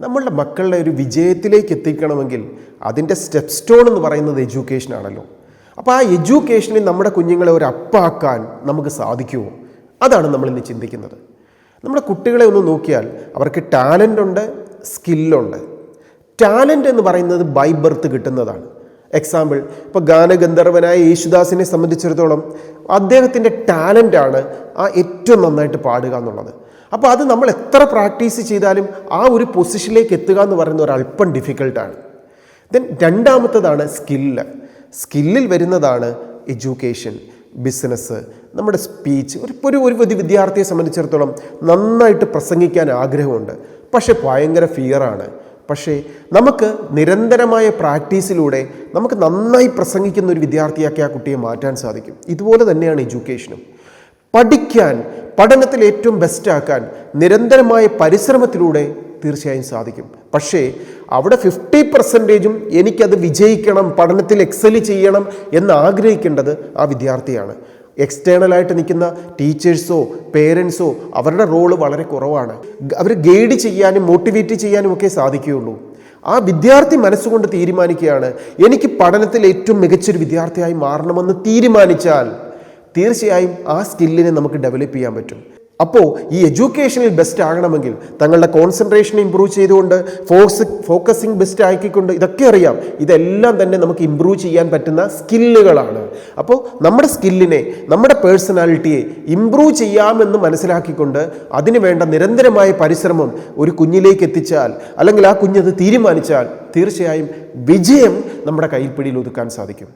നമ്മളുടെ മക്കളുടെ ഒരു വിജയത്തിലേക്ക് എത്തിക്കണമെങ്കിൽ അതിൻ്റെ സ്റ്റെപ്പ് സ്റ്റോൺ എന്ന് പറയുന്നത് എഡ്യൂക്കേഷൻ ആണല്ലോ. അപ്പോൾ ആ എഡ്യൂക്കേഷനിൽ നമ്മുടെ കുഞ്ഞുങ്ങളെ ഒരു അപ്പാക്കാൻ നമുക്ക് സാധിക്കുമോ? അതാണ് നമ്മളിന്ന് ചിന്തിക്കുന്നത്. നമ്മുടെ കുട്ടികളെ ഒന്ന് നോക്കിയാൽ അവർക്ക് ടാലൻ്റ് ഉണ്ട്, സ്കില്ലുണ്ട്. ടാലൻ്റ് എന്ന് പറയുന്നത് ബൈ ബർത്ത് കിട്ടുന്നതാണ്. എക്സാമ്പിൾ, ഇപ്പോൾ ഗാനഗന്ധർവനായ യേശുദാസിനെ സംബന്ധിച്ചിടത്തോളം അദ്ദേഹത്തിൻ്റെ ടാലൻ്റാണ് ആ ഏറ്റവും നന്നായിട്ട് പാടുക എന്നുള്ളത്. അപ്പോൾ അത് നമ്മൾ എത്ര പ്രാക്ടീസ് ചെയ്താലും ആ ഒരു പൊസിഷനിലേക്ക് എത്തുക എന്ന് പറയുന്ന ഒരല്പം ഡിഫിക്കൽട്ടാണ്. Then രണ്ടാമത്തതാണ് skill. സ്കില്ലിൽ വരുന്നതാണ് എഡ്യൂക്കേഷൻ, ബിസിനസ്, നമ്മുടെ സ്പീച്ച്. ഒരു വിദ്യാർത്ഥിയെ സംബന്ധിച്ചിടത്തോളം നന്നായിട്ട് പ്രസംഗിക്കാൻ ആഗ്രഹമുണ്ട്, പക്ഷേ ഭയങ്കര ഫിയറാണ്. പക്ഷേ നമുക്ക് നിരന്തരമായ പ്രാക്ടീസിലൂടെ നമുക്ക് നന്നായി പ്രസംഗിക്കുന്ന ഒരു വിദ്യാർത്ഥിയാക്കി ആ കുട്ടിയെ മാറ്റാൻ സാധിക്കും. ഇതുപോലെ തന്നെയാണ് എഡ്യൂക്കേഷനും. പഠനത്തിൽ ഏറ്റവും ബെസ്റ്റാക്കാൻ നിരന്തരമായ പരിശ്രമത്തിലൂടെ തീർച്ചയായും സാധിക്കും. പക്ഷേ അവിടെ 50% എനിക്കത് വിജയിക്കണം, പഠനത്തിൽ എക്സൽ ചെയ്യണം എന്ന് ആഗ്രഹിക്കേണ്ടത് ആ വിദ്യാർത്ഥിയാണ്. എക്സ്റ്റേണലായിട്ട് നിൽക്കുന്ന ടീച്ചേഴ്സോ പേരൻസോ അവരുടെ റോള് വളരെ കുറവാണ്. അവർ ഗൈഡ് ചെയ്യാനും മോട്ടിവേറ്റ് ചെയ്യാനും ഒക്കെ സാധിക്കുകയുള്ളൂ. ആ വിദ്യാർത്ഥി മനസ്സുകൊണ്ട് തീരുമാനിക്കുകയാണ് എനിക്ക് പഠനത്തിൽ ഏറ്റവും മികച്ചൊരു വിദ്യാർത്ഥിയായി മാറണമെന്ന് തീരുമാനിച്ചാൽ തീർച്ചയായും ആ സ്കില്ലിനെ നമുക്ക് ഡെവലപ്പ് ചെയ്യാൻ പറ്റും. അപ്പോൾ ഈ എഡ്യൂക്കേഷനിൽ ബെസ്റ്റ് ആകണമെങ്കിൽ തങ്ങളുടെ കോൺസെൻട്രേഷൻ ഇമ്പ്രൂവ് ചെയ്തുകൊണ്ട് ഫോക്കസിങ് ബെസ്റ്റ് ആക്കിക്കൊണ്ട്, ഇതൊക്കെ അറിയാം, ഇതെല്ലാം തന്നെ നമുക്ക് ഇമ്പ്രൂവ് ചെയ്യാൻ പറ്റുന്ന സ്കില്ലുകളാണ്. അപ്പോൾ നമ്മുടെ സ്കില്ലിനെ, നമ്മുടെ പേഴ്സണാലിറ്റിയെ ഇമ്പ്രൂവ് ചെയ്യാമെന്ന് മനസ്സിലാക്കിക്കൊണ്ട് അതിന് വേണ്ട നിരന്തരമായ പരിശ്രമം ഒരു കുഞ്ഞിലേക്ക് എത്തിച്ചാൽ, അല്ലെങ്കിൽ ആ കുഞ്ഞത് തീരുമാനിച്ചാൽ തീർച്ചയായും വിജയം നമ്മുടെ കൈപ്പിടിയിൽ ഒതുക്കാൻ സാധിക്കും.